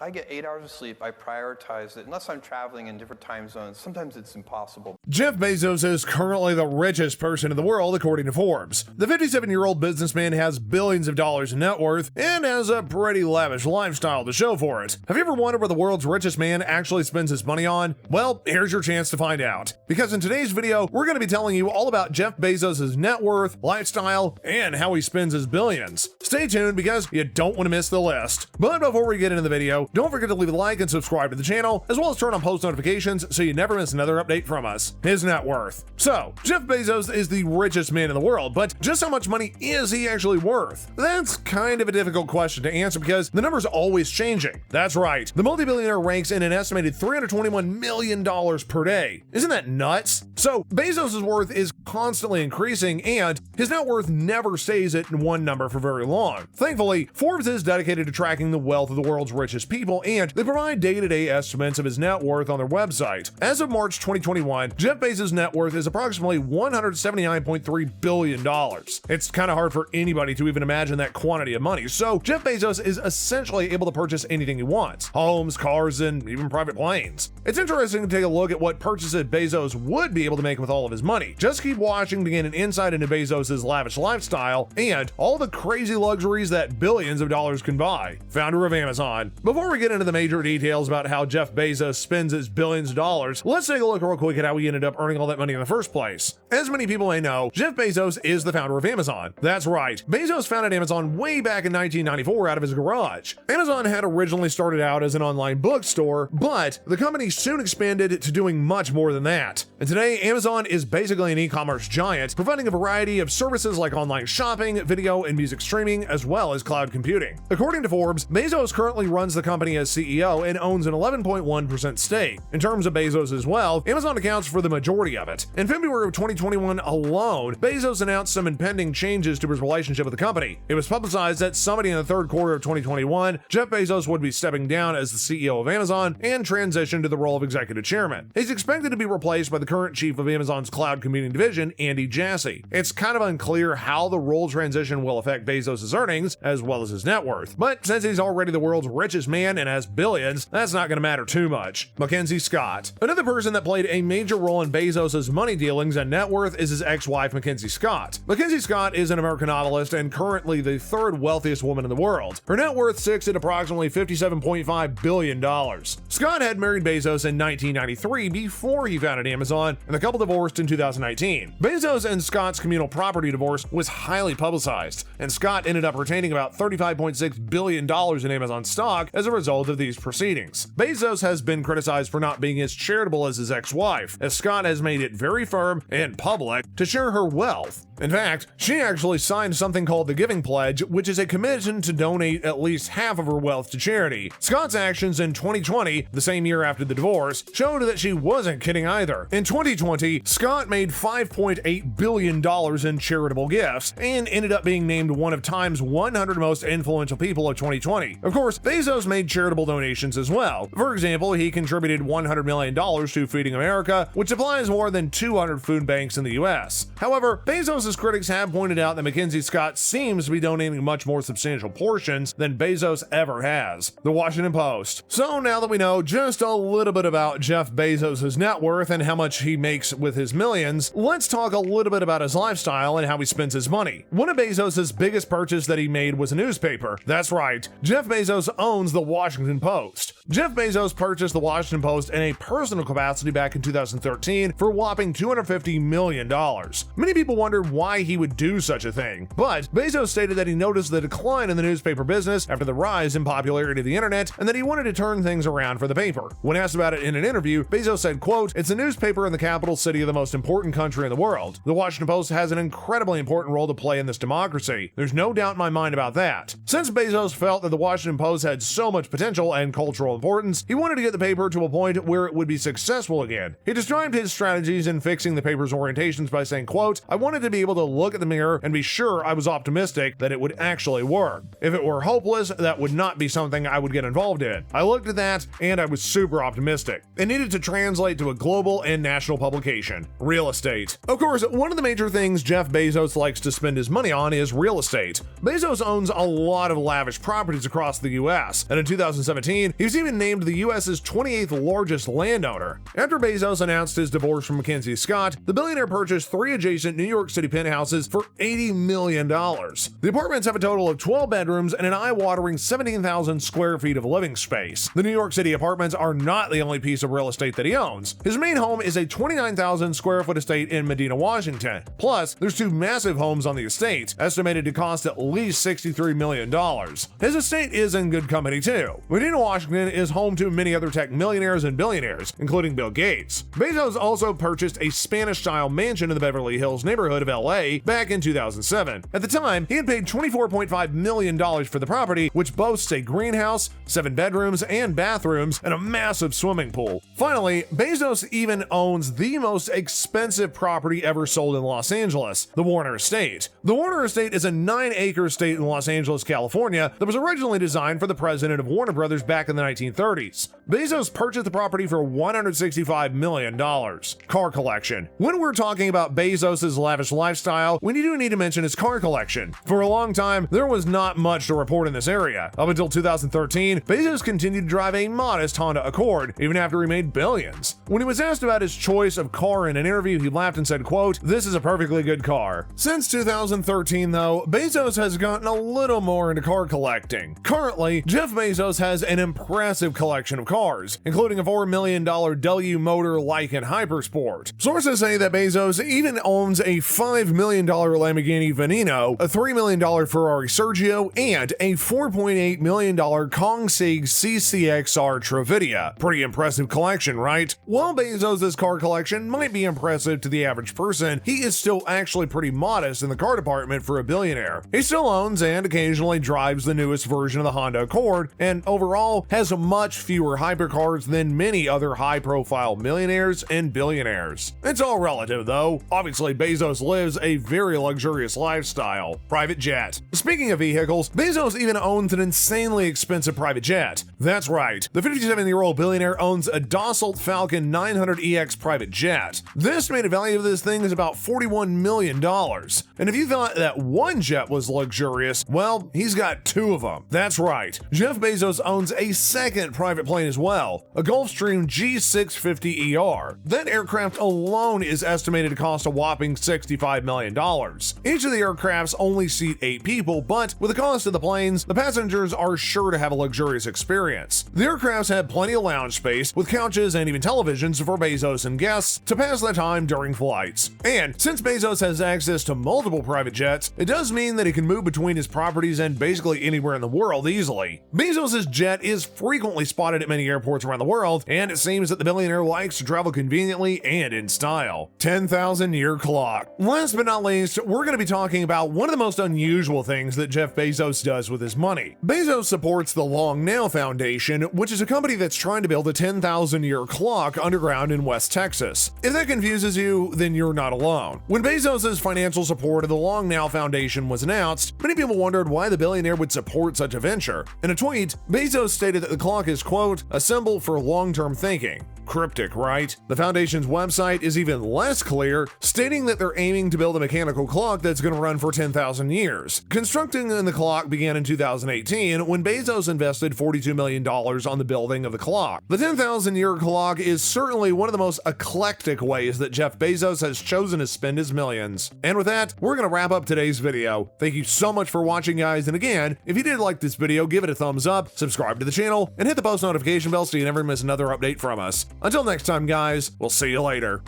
I get 8 hours of sleep. I prioritize it. Unless I'm traveling in different time zones, sometimes it's impossible. Jeff Bezos is currently the richest person in the world, according to Forbes. The 57-year-old businessman has billions of dollars in net worth and has a pretty lavish lifestyle to show for it. Have you ever wondered what the world's richest man actually spends his money on? Well, here's your chance to find out. Because in today's video, we're going to be telling you all about Jeff Bezos' net worth, lifestyle, and how he spends his billions. Stay tuned because you don't want to miss the list. But before we get into the video, don't forget to leave a like and subscribe to the channel, as well as turn on post notifications so you never miss another update from us. His net worth. So, Jeff Bezos is the richest man in the world, but just how much money is he actually worth? That's kind of a difficult question to answer because the number's always changing. That's right, the multi-billionaire ranks in an estimated $321 million per day. Isn't that nuts? So, Bezos' worth is constantly increasing, and his net worth never stays at one number for very long. Thankfully, Forbes is dedicated to tracking the wealth of the world's richest people, and they provide day-to-day estimates of his net worth on their website. As of March 2021, Jeff Bezos' net worth is approximately $179.3 billion. It's kind of hard for anybody to even imagine that quantity of money, so Jeff Bezos is essentially able to purchase anything he wants: homes, cars, and even private planes. It's interesting to take a look at what purchases Bezos would be able to make with all of his money. Just keep watching to gain an insight into Bezos' lavish lifestyle and all the crazy luxuries that billions of dollars can buy. Founder of Amazon. Before we get into the major details about how Jeff Bezos spends his billions of dollars, let's take a look real quick at how he ended up earning all that money in the first place. As many people may know, Jeff Bezos is the founder of Amazon. That's right, Bezos founded Amazon way back in 1994 out of his garage. Amazon had originally started out as an online bookstore, but the company soon expanded to doing much more than that. And today, Amazon is basically an e-commerce giant, providing a variety of services like online shopping, video and music streaming, as well as cloud computing. According to Forbes, Bezos currently runs the company as CEO and owns an 11.1% stake. In terms of Bezos' wealth, Amazon accounts for the majority of it. In February of 2021 alone, Bezos announced some impending changes to his relationship with the company. It was publicized that somebody in the third quarter of 2021, Jeff Bezos would be stepping down as the CEO of Amazon and transition to the role of executive chairman. He's expected to be replaced by the current chief of Amazon's cloud computing division, Andy Jassy. It's kind of unclear how the role transition will affect Bezos' earnings as well as his net worth, but since he's already the world's richest man and has billions, that's not going to matter too much. Mackenzie Scott. Another person that played a major role in Bezos' money dealings and net worth is his ex-wife, Mackenzie Scott. Mackenzie Scott is an American novelist and currently the third wealthiest woman in the world. Her net worth sits at approximately $57.5 billion. Scott had married Bezos in 1993 before he founded Amazon, and the couple divorced in 2019. Bezos and Scott's communal property divorce was highly publicized, and Scott ended up retaining about $35.6 billion in Amazon stock as a result of these proceedings. Bezos has been criticized for not being as charitable as his ex-wife, as Scott has made it very firm and public to share her wealth. In fact, she actually signed something called the Giving Pledge, which is a commitment to donate at least half of her wealth to charity. Scott's actions in 2020, the same year after the divorce, showed that she wasn't kidding either. In 2020, Scott made $5.8 billion in charitable gifts and ended up being named one of Time's 100 most influential people of 2020. Of course, Bezos made charitable donations as well. For example, he contributed $100 million to Feeding America, which supplies more than 200 food banks in the US. However, Bezos' critics have pointed out that Mackenzie Scott seems to be donating much more substantial portions than Bezos ever has. The Washington Post. So now that we know just a little bit about Jeff Bezos' net worth and how much he makes with his millions, let's talk a little bit about his lifestyle and how he spends his money. One of Bezos' biggest purchases that he made was a newspaper. That's right, Jeff Bezos owns the Washington Post. Jeff Bezos purchased the Washington Post in a personal capacity back in 2013 for a whopping $250 million. Many people wondered why he would do such a thing, but Bezos stated that he noticed the decline in the newspaper business after the rise in popularity of the internet and that he wanted to turn things around for the paper. When asked about it in an interview, Bezos said, quote, "It's a newspaper in the capital city of the most important country in the world. The Washington Post has an incredibly important role to play in this democracy. There's no doubt in my mind about that." Since Bezos felt that the Washington Post had so much potential and cultural national importance, he wanted to get the paper to a point where it would be successful again. He described his strategies in fixing the paper's orientations by saying, quote, "I wanted to be able to look at the mirror and be sure I was optimistic that it would actually work. If it were hopeless, that would not be something I would get involved in. I looked at that and I was super optimistic." It needed to translate to a global and national publication: real estate. Of course, one of the major things Jeff Bezos likes to spend his money on is real estate. Bezos owns a lot of lavish properties across the US, and in 2017, he was even named the US's 28th largest landowner. After Bezos announced his divorce from Mackenzie Scott, the billionaire purchased 3 adjacent New York City penthouses for $80 million. The apartments have a total of 12 bedrooms and an eye-watering 17,000 square feet of living space. The New York City apartments are not the only piece of real estate that he owns. His main home is a 29,000 square foot estate in Medina, Washington. Plus, there's 2 massive homes on the estate, estimated to cost at least $63 million. His estate is in good company too. Medina, Washington is home to many other tech millionaires and billionaires, including Bill Gates. Bezos also purchased a Spanish-style mansion in the Beverly Hills neighborhood of LA back in 2007. At the time, he had paid $24.5 million for the property, which boasts a greenhouse, 7 bedrooms and bathrooms, and a massive swimming pool. Finally, Bezos even owns the most expensive property ever sold in Los Angeles, the Warner Estate. The Warner Estate is a 9-acre estate in Los Angeles, California that was originally designed for the president of Warner Brothers back in the 1930s. Bezos purchased the property for $165 million. Car collection. When we're talking about Bezos' lavish lifestyle, we do need to mention his car collection. For a long time, there was not much to report in this area. Up until 2013, Bezos continued to drive a modest Honda Accord, even after he made billions. When he was asked about his choice of car in an interview, he laughed and said, quote, "This is a perfectly good car." Since 2013, though, Bezos has gotten a little more into car collecting. Currently, Jeff Bezos has an impressive collection of cars, including a $4 million W Motor Lycan Hypersport. Sources say that Bezos even owns a $5 million Lamborghini Veneno, a $3 million Ferrari Sergio, and a $4.8 million Kongsig CCXR Travidia. Pretty impressive collection, right? While Bezos' car collection might be impressive to the average person, he is still actually pretty modest in the car department for a billionaire. He still owns and occasionally drives the newest version of the Honda Accord, and overall has much fewer hypercars than many other high-profile millionaires and billionaires. It's all relative, though. Obviously, Bezos lives a very luxurious lifestyle. Private jet. Speaking of vehicles, Bezos even owns an insanely expensive private jet. That's right, the 57-year-old billionaire owns a Dassault Falcon 900EX private jet. The estimated value of this thing is about $41 million. And if you thought that one jet was luxurious, well, he's got 2 of them. That's right, Jeff Bezos owns a second private plane as well, a Gulfstream G650ER. That aircraft alone is estimated to cost a whopping $65 million. Each of the aircrafts only seat 8 people, but with the cost of the planes, the passengers are sure to have a luxurious experience. The aircrafts have plenty of lounge space, with couches and even televisions for Bezos and guests to pass the time during flights. And since Bezos has access to multiple private jets, it does mean that he can move between his properties and basically anywhere in the world easily. Bezos' jet is frequently spotted at many airports around the world, and it seems that the billionaire likes to travel conveniently and in style. 10,000-year clock. Last but not least, we're going to be talking about one of the most unusual things that Jeff Bezos does with his money. Bezos supports the Long Now Foundation, which is a company that's trying to build a 10,000-year clock underground in West Texas. If that confuses you, then you're not alone. When Bezos' financial support of the Long Now Foundation was announced, many people wondered why the billionaire would support such a venture. In a tweet, Bezos stated that the clock is, quote, "a symbol for long-term thinking." Cryptic, right? The foundation's website is even less clear, stating that they're aiming to build a mechanical clock that's going to run for 10,000 years. Constructing the clock began in 2018 when Bezos invested $42 million on the building of the clock. The 10,000-year clock is certainly one of the most eclectic ways that Jeff Bezos has chosen to spend his millions. And with that, we're going to wrap up today's video. Thank you so much for watching, guys, and again, if you did like this video, give it a thumbs up, subscribe to the channel, and hit the post notification bell so you never miss another update from us. Until next time, guys, we'll see you later.